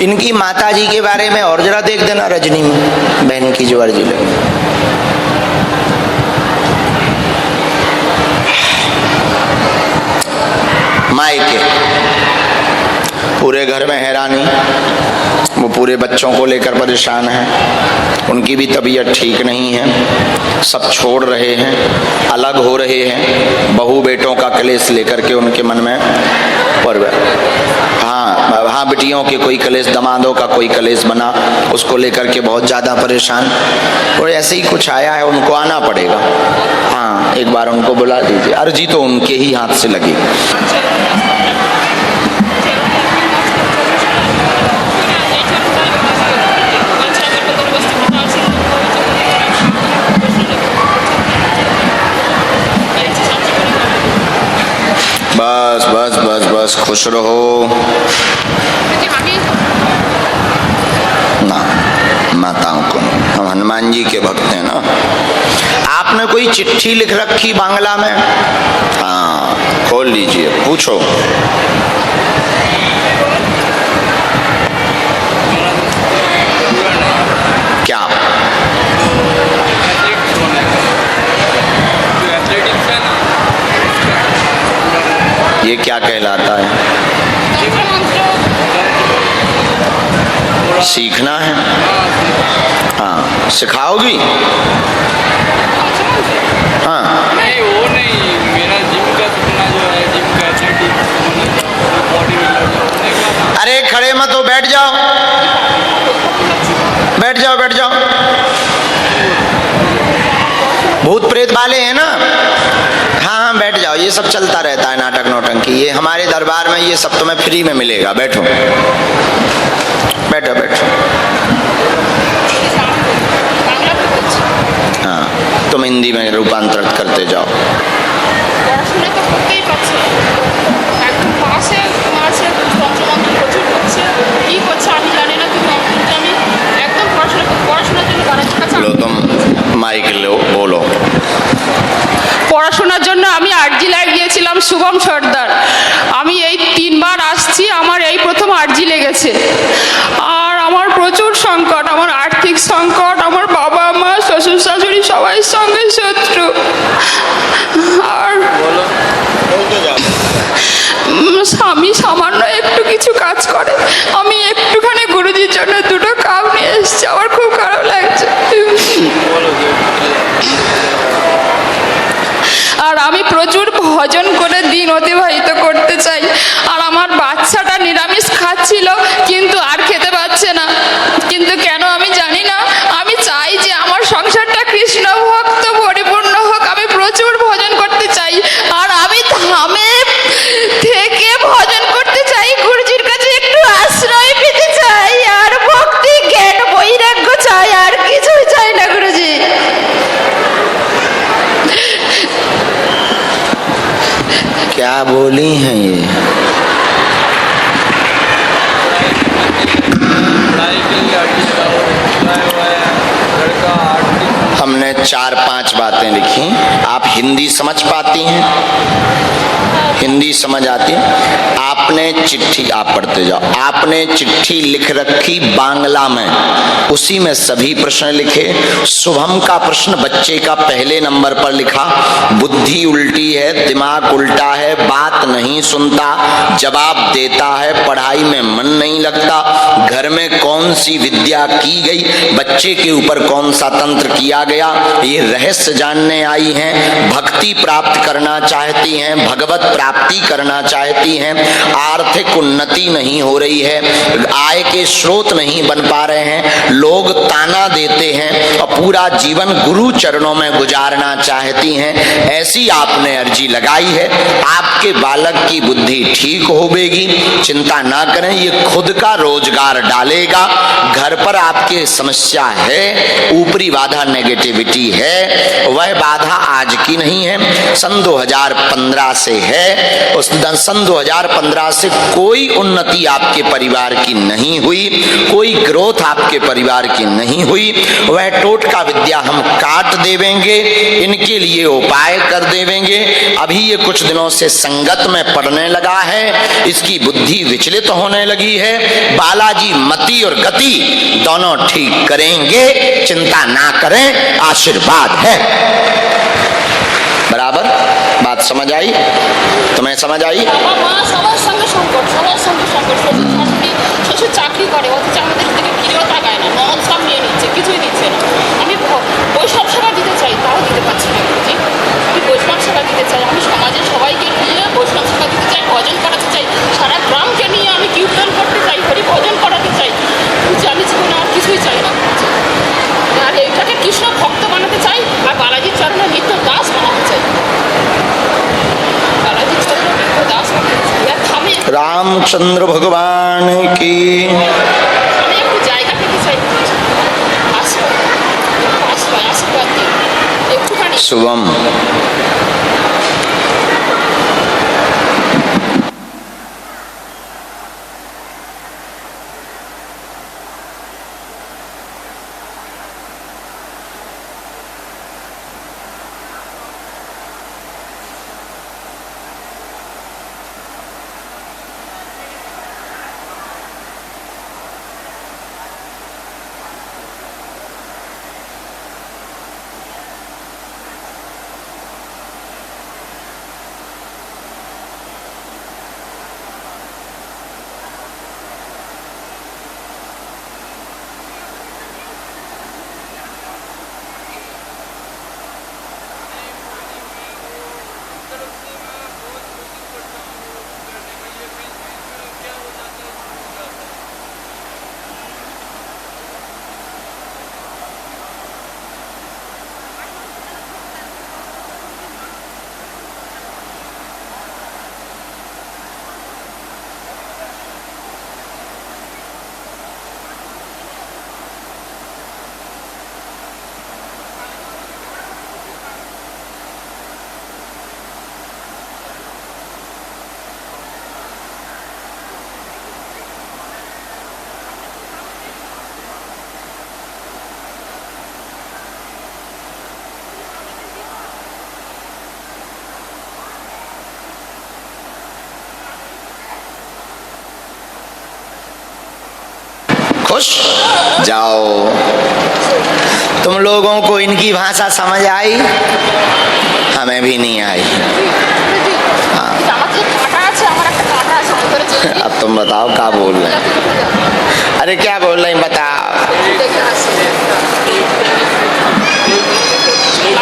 इनकी माता जी के बारे में और जरा देख देना रजनी में, बहन की जो अर्जी लगी। मायके पूरे घर में हैरानी, वो पूरे बच्चों को लेकर परेशान है, उनकी भी तबीयत ठीक नहीं है, सब छोड़ रहे हैं, अलग हो रहे हैं, बहू बेटों का क्लेश लेकर के उनके मन में पर हाँ बेटियों के कोई क्लेश, दमादों का कोई क्लेश बना, उसको लेकर के बहुत ज़्यादा परेशान। और ऐसे ही कुछ आया है, उनको आना पड़ेगा। हाँ एक बार उनको बुला दीजिए, अर्जी तो उनके ही हाथ से लगी। बस बस बस बस खुश रहो ना, माताओं को, हम हनुमान जी के भक्त हैं ना। आपने कोई चिट्ठी लिख रखी बांग्ला में? हाँ खोल लीजिए, पूछो। क्या? ये क्या कहलाता है? सीखना है? हाँ सिखाओगी? हाँ नहीं वो नहीं, मेरा जिम का सपना जो है, जिम का एथलेटिक्स बॉडी बिल्डर। अरे खड़े मत हो, बैठ जाओ बैठ जाओ बैठ जाओ। भूत प्रेत वाले हैं ना? हाँ हाँ बैठ जाओ, ये सब चलता रहता है नाटक नौटंकी, ये हमारे दरबार में ये सब तुम्हें फ्री में मिलेगा। बैठो बैठो बैठो। हाँ तुम हिंदी में रूपांतरित करते जाओ। लो तुम माइक लो, बोलो। পড়াশোনার জন্য আমি আর্ট জেলায় গিয়েছিলাম, শুভম সর্দার। আমি এই 3 বার আসছি, আমার এই প্রথম আর্জি লেগেছে। আর আমার প্রচুর সংকট, আমার আর্থিক সংকট, আমার বাবা মা শ্বশুর শাশুড়ি সবাই সঙ্গে শত্রু। আর স্বামী সামান্য একটু কিছু কাজ করে, আমি একটুখানি গুরুজির জন্য 2টো কাপ নিয়ে এসেছি, আমার খুব খারাপ লাগছে। আর আমি প্রচুর ভজন করে দিন অতিবাহিত করতে চাই। আর আমার বাচ্চাটা নিরামিষ খাচ্ছিল কিন্তু আর খেতে পাচ্ছে না, কিন্তু কেন আমি জানি না। আমি চাই যে আমার সংসারটা কৃষ্ণ ভক্ত পরিপূর্ণ হোক, আমি প্রচুর ভজন করতে চাই। আর আমি ধামে থেকে ভজন করতে চাই, গুরুজির কাছে একটু আশ্রয় পেতে চাই, আর ভক্তি জ্ঞান বৈরাগ্য চাই, আর কিছুই চাই না গুরুজি। क्या बोली हैं ये? हमने 4-5 बातें लिखी। आप हिंदी समझ पाती हैं? हिंदी समझ आती है? आपने चिट्ठी, आप पढ़ते जाओ, आपने चिट्ठी लिख रखी बांग्ला में, उसी में सभी प्रश्न लिखे। शुभम का प्रश्न बच्चे का पहले नंबर पर लिखा, बुद्धि उल्टी है, दिमाग उल्टा है, बात नहीं सुनता, जवाब देता है, पढ़ाई में मन नहीं लगता, घर में कौन सी विद्या की गई, बच्चे के ऊपर कौन सा तंत्र किया गया, ये रहस्य जानने आई हैं, भक्ति प्राप्त करना चाहती हैं, भगवत प्राप्ति करना चाहती हैं, आर्थिक उन्नति नहीं हो रही है, आय के स्रोत नहीं बन पा रहे हैं, लोग ताना देते हैं और पूरा जीवन गुरु चरणों में गुजारना चाहती हैं। ऐसी आपने अर्जी लगाई है। आपके बालक की बुद्धि ठीक होगी, चिंता ना करें, ये खुद का रोजगार डालेगा, घर पर आपके समस्या है, ऊपरी बाधा नेगेटिविटी है, वह बाधा आज की नहीं है, सन 2015 से है। उस सन 2015 से कोई उन्नति आपके परिवार की नहीं हुई, कोई ग्रोथ आपके परिवार की नहीं हुई। वह टोटका विद्या हम काट देवेंगे, इनके लिए उपाय कर देवेंगे। अभी ये कुछ दिनों से संगत में पड़ने लगा है, इसकी बुद्धि विचलित होने लगी है। बालाजी मति और गति दोनों ठीक करेंगे, चिंता ना करें, आशीर्वाद है। बराबर बात समझ आई? तुम्हें समझ आई? সবার সঙ্গে সংকট, সবার সঙ্গে সংকট। শ্বশুর চাকরি করে, অথচ আমাদের দিকে ফিরেও তাকায় না, নন সব নিয়ে নিচ্ছে, কিছুই দিচ্ছে না। আমি বৈষ্ণব সেবা দিতে চাই, তাও দিতে পারছি না গুরুজি। আমি বৈষ্ণব সেবা দিতে চাই, আমি সমাজের সবাইকে নিয়ে বৈষ্ণব সেবা দিতে চাই, ভজন করাতে চাই, সারা গ্রামকে নিয়ে আমি কীর্তন করতে চাই, হরি ভজন করাতে চাই। বুঝছি আমি জীবনে আর কিছুই চাই না। আর এইটাকে কৃষ্ণ ভক্ত বানাতে চাই, আর বালাজির চরণে নিত্য দাস বানাতে চাই। বালাজির চরণে নিত্য দাস বানাতে চাই। আর থামে रामचंद्र भगवान की। আমি একটু জায়গা পেতে চাই, আশীর্বাদ দিন একটুখানি। शुभम। खुश जाओ। तुम लोगों को इनकी भाषा समझ आई? हमें भी नहीं आई। अब तुम बताओ क्या बोल रहे हैं? अरे क्या बोल रहे हैं बताओ।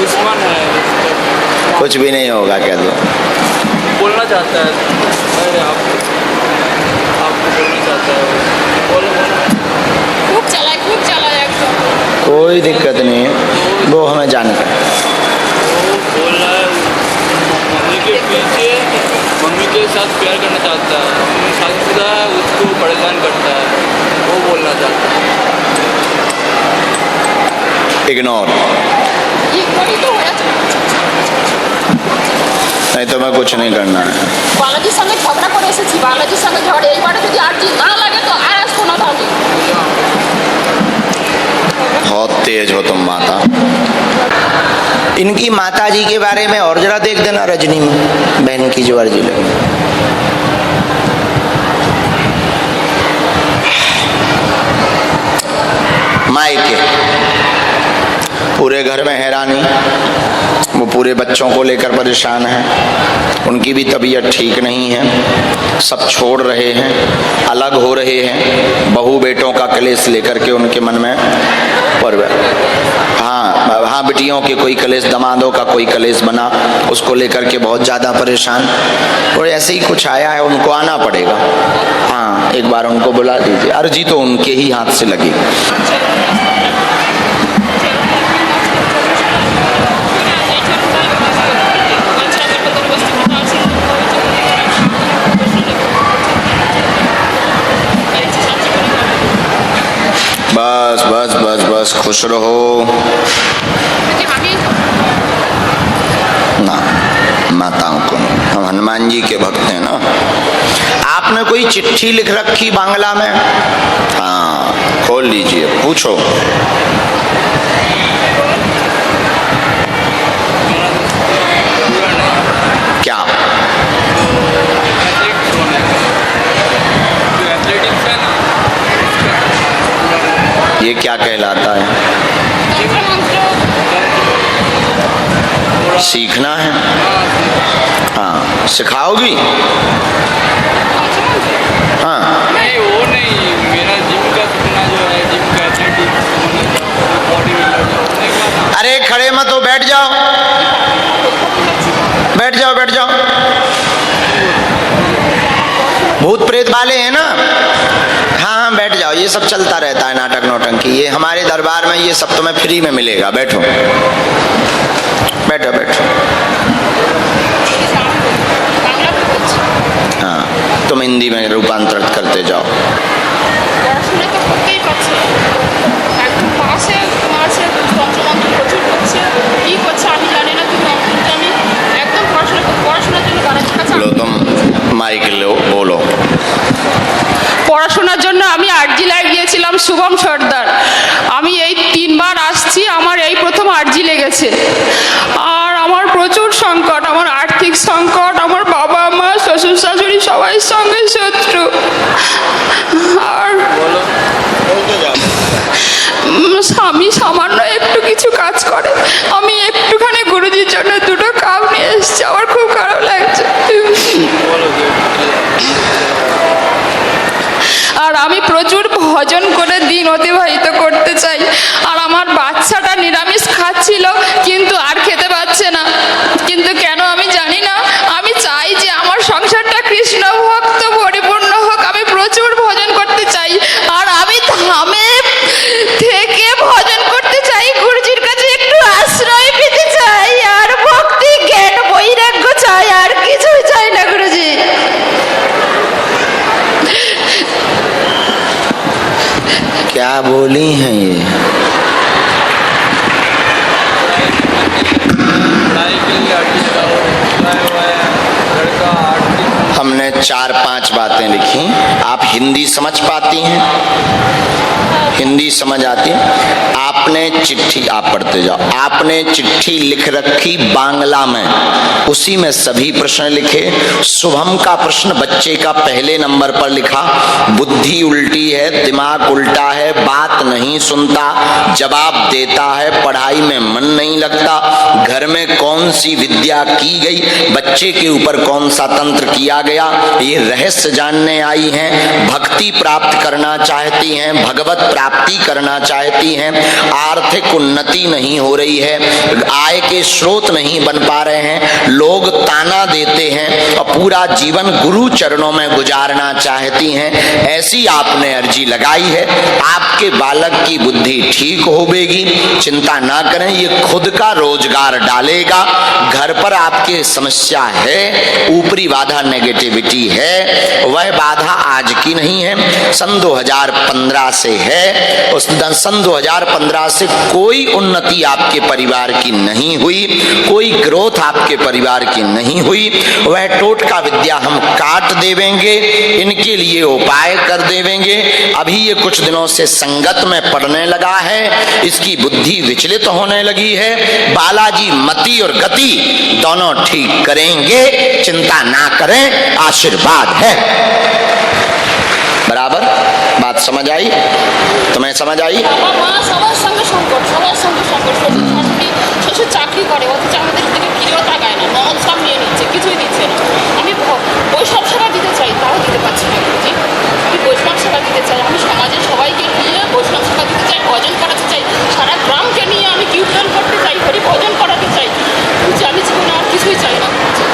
दुश्मन है, कुछ भी नहीं होगा, कह दो। बोलना चाहता है। अरे आपको बोलना चाहता है, बोलो। खूब चला एकदम। कोई दिक्कत नहीं है, वो हमें जानकर। वो बोल रहा है मम्मी के पीछे, मम्मी के साथ प्यार करना चाहता है, मम्मी शादीशुदा है, उसको परेशान करता है, वो बोलना चाहता है। इग्नोर, नहीं तो मैं कुछ नहीं करना है। বালাজির সঙ্গে ঝগড়া করে এসেছি, বালাজির সঙ্গে ঝগড়া, এইবারে যদি আর কি না লাগে তো আর আসবো না। তাহলে बहुत तेज हो तुम माता। इनकी माता जी के बारे में और जरा देख देना रजनी में, बहन की जो अर्जी लगी। मायके पूरे घर में हैरानी, वो पूरे बच्चों को लेकर परेशान है, उनकी भी तबीयत ठीक नहीं है, सब छोड़ रहे हैं, अलग हो रहे हैं, बहू बेटों का कलेश लेकर के उनके मन में पर्व। हाँ बेटियों के कोई कलेश, दमादों का कोई कलेश बना, उसको लेकर के बहुत ज़्यादा परेशान। और ऐसे ही कुछ आया है, उनको आना पड़ेगा। हाँ एक बार उनको बुला दीजिए, अर्जी तो उनके ही हाथ से लगी। बस बस बस बस खुश रहो ना, माताओं को नहीं, हम हनुमान जी के भक्त हैं ना। आपने कोई चिट्ठी लिख रखी बांग्ला में? हाँ, खोल लीजिए, पूछो। क्या? ये क्या कहलाता है? सीखना है? हाँ, सिखाओगी? हाँ, नहीं वो नहीं, मेरा जिम का सपना जो है, जिम का एथलेटिक्स बॉडी बिल्डर जो होने का। अरे खड़े मत हो, बैठ जाओ, बैठ जाओ, बैठ जाओ। भूत प्रेत वाले हैं ना? हाँ हाँ, बैठ जाओ, ये सब चलता रहता है, नाटक नौटंकी। ये हमारे दरबार में ये सब तुम्हें फ्री में मिलेगा। बैठो बैठो बैठो। हाँ, तुम हिंदी में रूपांतरित करते जाओ। लो तुम माइक लो, बोलो। পড়াশোনার জন্য আমি আরজি লাগিয়েছিলাম শুভম সর্দার। আমি এই 3 বার আসছি, আমার এই প্রথম আরজি লেগেছে। আর আমার প্রচুর সংকট, আমার আর্থিক সংকট, আমার বাবা মা শ্বশুর শাশুড়ি সবাই সঙ্গে শত্রু। আর স্বামী সামান্য একটু কিছু কাজ করে। আমি একটুখানি গুরুজির জন্য 2টো কাপ নিয়ে এসেছি, আমার খুব খারাপ লাগছে। আর আমি প্রচুর ভজন করে দিন অতিবাহিত করতে চাই। আর আমার বাচ্চাটা নিরামিষ খাচ্ছিল, কিন্তু আর খেতে পাচ্ছে না, কিন্তু কেন আমি জানি না। আমি চাই যে আমার সংসারটা কৃষ্ণ ভক্ত পরিপূর্ণ হোক। আমি প্রচুর ভজন করতে চাই, আর আমি ধামে থেকে ভজন করতে চাই, গুরুজির কাছে একটু আশ্রয় পেতে চাই, আর ভক্তি জ্ঞান বৈরাগ্য চাই, আর কিছুই চাই না গুরুজি। क्या बोली हैं ये? हमने 4-5 बातें लिखी। आप हिंदी समझ पाती हैं? हिंदी समझ आती है? आपने चिट्ठी, आप पढ़ते जाओ, आपने चिट्ठी लिख रखी बांग्ला में, उसी में सभी प्रश्न लिखे। शुभम का प्रश्न बच्चे का पहले नंबर पर लिखा। बुद्धि उल्टी है, दिमाग उल्टा है, बात नहीं सुनता, जवाब देता है, पढ़ाई में मन नहीं लगता, घर में कौन सी विद्या की गई, बच्चे के ऊपर कौन सा तंत्र किया गया, ये रहस्य जानने आई हैं। भक्ति प्राप्त करना चाहती हैं, भगवत प्राप्ति करना चाहती हैं, आर्थिक उन्नति नहीं हो रही है, आय के स्रोत नहीं बन पा रहे हैं, लोग ताना देते हैं, और पूरा जीवन गुरु चरणों में गुजारना चाहती हैं। ऐसी आपने अर्जी लगाई है। आपके बालक की बुद्धि ठीक होगी, चिंता ना करें, ये खुद का रोजगार डालेगा। घर पर आपके समस्या है, ऊपरी बाधा नेगेटिविटी है, वह बाधा आज की नहीं है, सन 2015 से है। उस सन 2015 से कोई उन्नति आपके परिवार की नहीं हुई, कोई ग्रोथ आपके परिवार की नहीं हुई। वह टोटका विद्या हम काट देवेंगे, इनके लिए उपाय कर देवेंगे। अभी ये कुछ दिनों से संगत में पड़ने लगा है, इसकी बुद्धि विचलित होने लगी है। बालाजी मति और गति दोनों ठीक करेंगे, चिंता ना करें, आशीर्वाद है। बराबर बात समझ आई? तुम्हें समझ आई? সবার সঙ্গে সংকট, সবার সঙ্গে সংকট। শ্বশুর চাকরি করে, অথচ আমাদের দিকে ফিরেও তাকায় না, ননদ সব নিয়ে নিচ্ছে, কিছুই দিচ্ছে না। আমি বৈষ্ণব সেবা দিতে চাই, তাও দিতে পারছি না গুরুজি। আমি বৈষ্ণব সেবা দিতে চাই, আমি সমাজের সবাইকে নিয়ে বৈষ্ণব সেবা দিতে চাই, ভজন করাতে চাই, সারা গ্রামকে নিয়ে আমি কীর্তন করতে চাই, হরি ভজন করাতে চাই। গুরুজি আমি জীবনে আর কিছুই চাই না গুরুজি।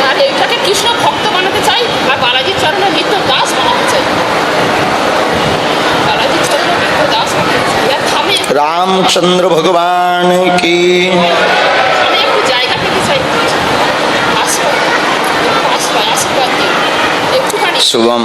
আর এটাকে কৃষ্ণ ভক্ত বানাতে চাই, আর বালাজির চরণে নিত্য দাস বানাতে চাই। বালাজির চরণে নিত্য দাস বানাতে চাই। रामचंद्र भगवान की। আমি একটু জায়গা পেতে চাই, আশীর্বাদ দিন একটুখানি। शुभम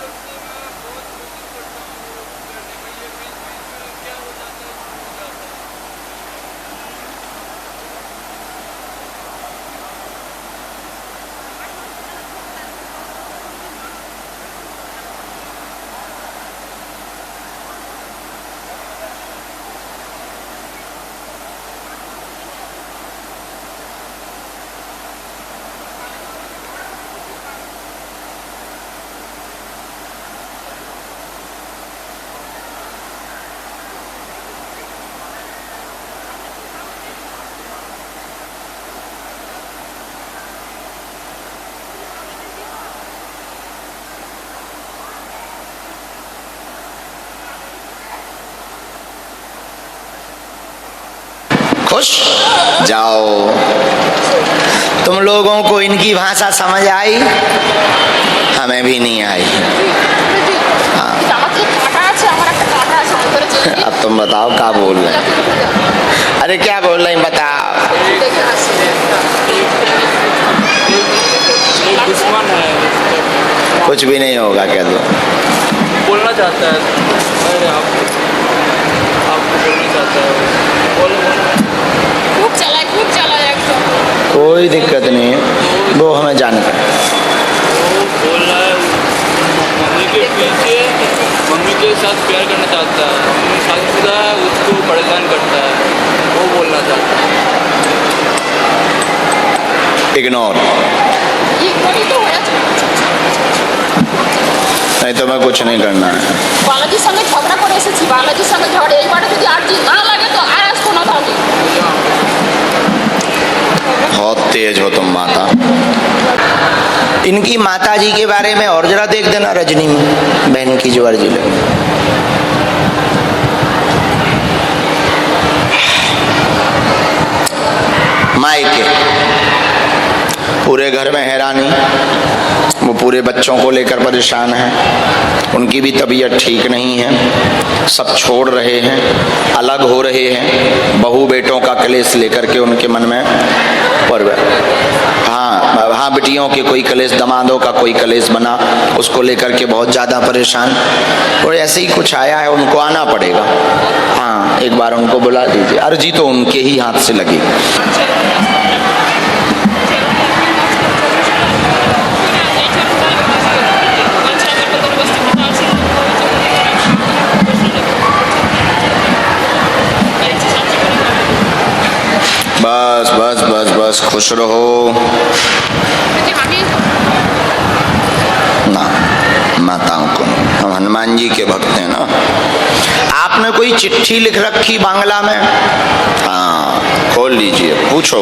उससे मैं बहुत कोशिश करता हूँ वो करने के लिए, बीच बीच में क्या हो जाता है, छूट जाता है। खुश जाओ। तुम लोगों को इनकी भाषा समझ आई, हमें भी नहीं आई। अब तुम बताओ क्या बोल रहे हैं? अरे क्या बोल रहे हैं बताओ। एक दुश्मन है, कुछ भी नहीं होगा, कह दो। बोलना चाहता है, अरे आपको बोलना चाहता है, बोलो खूब चलाए एकदम। कोई दिक्कत नहीं है, वो हमें जानकर। वो बोल रहा है मम्मी के पीछे, मम्मी के साथ प्यार करना चाहता है, मम्मी शादीशुदा है, उसको परेशान करता है, वो बोलना चाहता है। इग्नोर, नहीं तो मैं कुछ नहीं करना है। বালাজির সঙ্গে ঝগড়া করে এসেছি, বালাজির সঙ্গে ঝগড়া, এইবারে যদি আর জি না লাগে তো আর আসবো না তাহলে। बहुत तेज हो तुम माता। इनकी माता जी के बारे में और जरा देख देना रजनी में, बहन की जो अर्जी लगी। मायके पूरे घर में हैरानी, वो पूरे बच्चों को लेकर परेशान है, उनकी भी तबीयत ठीक नहीं है, सब छोड़ रहे हैं, अलग हो रहे हैं, बहू बेटों का क्लेश लेकर के उनके मन में पर हाँ बेटियों के कोई क्लेश, दमादों का कोई क्लेश बना, उसको लेकर के बहुत ज़्यादा परेशान, और ऐसे ही कुछ आया है, उनको आना पड़ेगा। हाँ एक बार उनको बुला दीजिए, अर्जी तो उनके ही हाथ से लगी। बस बस बस बस खुश रहो ना, माताओं को, हम हनुमान जी के भक्त हैं ना। आपने कोई चिट्ठी लिख रखी बांग्ला में? हाँ खोल लीजिए, पूछो।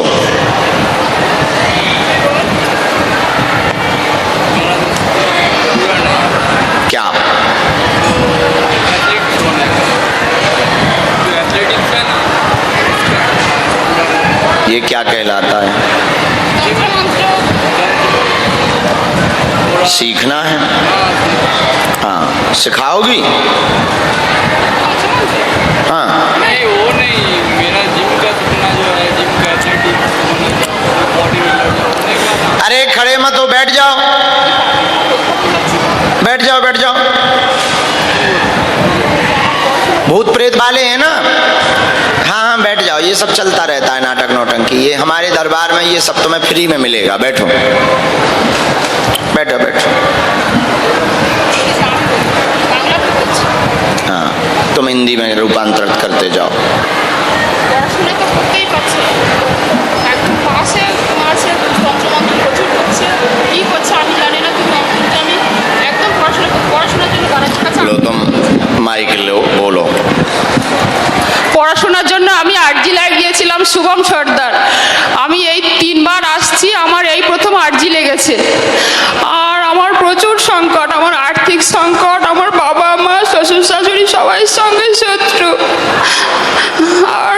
क्या? ये क्या कहलाता है? सीखना है? हाँ सिखाओगी? हाँ नहीं वो नहीं, मेरा जिम का सपना जो है, जिम का एथलेटिक्स बॉडी बिल्डर होने का। अरे खड़े मत हो, बैठ जाओ बैठ जाओ बैठ जाओ। भूत प्रेत वाले हैं ना? हाँ हाँ बैठ जाओ, ये सब चलता रहता है नाटक नौटंकी, ये हमारे दरबार में ये सब तुम्हें फ्री में मिलेगा। बैठो बैठो बैठो। हाँ तुम हिंदी में रूपांतरित करते जाओ। পড়াশোনা তো করতেই পারছে, একদম পাশে মারছে, তন্ত্রমন্ত্র প্রচুর করছে, কি করছে আমি জানি না, কিন্তু আমি একদম পড়াশোনার জন্য বাড়াচ্ছি কাছে। लो तुम माइक लो, बोलो। পড়াশোনার জন্য আমি আর্জি লাগিয়েছিলাম শুভম সর্দার। আমি এই 3 বার আসছি, আমার এই প্রথম আর্জি লেগেছে। আর আমার প্রচুর সংকট, আমার আর্থিক সংকট, আমার বাবা মা শ্বশুর শাশুড়ি সবাই সঙ্গে শত্রু। আর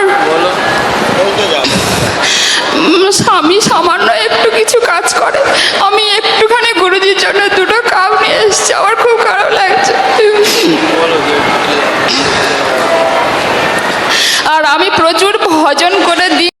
স্বামী সামান্য একটু কিছু কাজ করে, আমি একটুখানি গুরুজির জন্য 2টো কাপ নিয়ে এসেছি, আমার খুব খারাপ লাগছে। আর আমি প্রচুর ভজন করে দিই।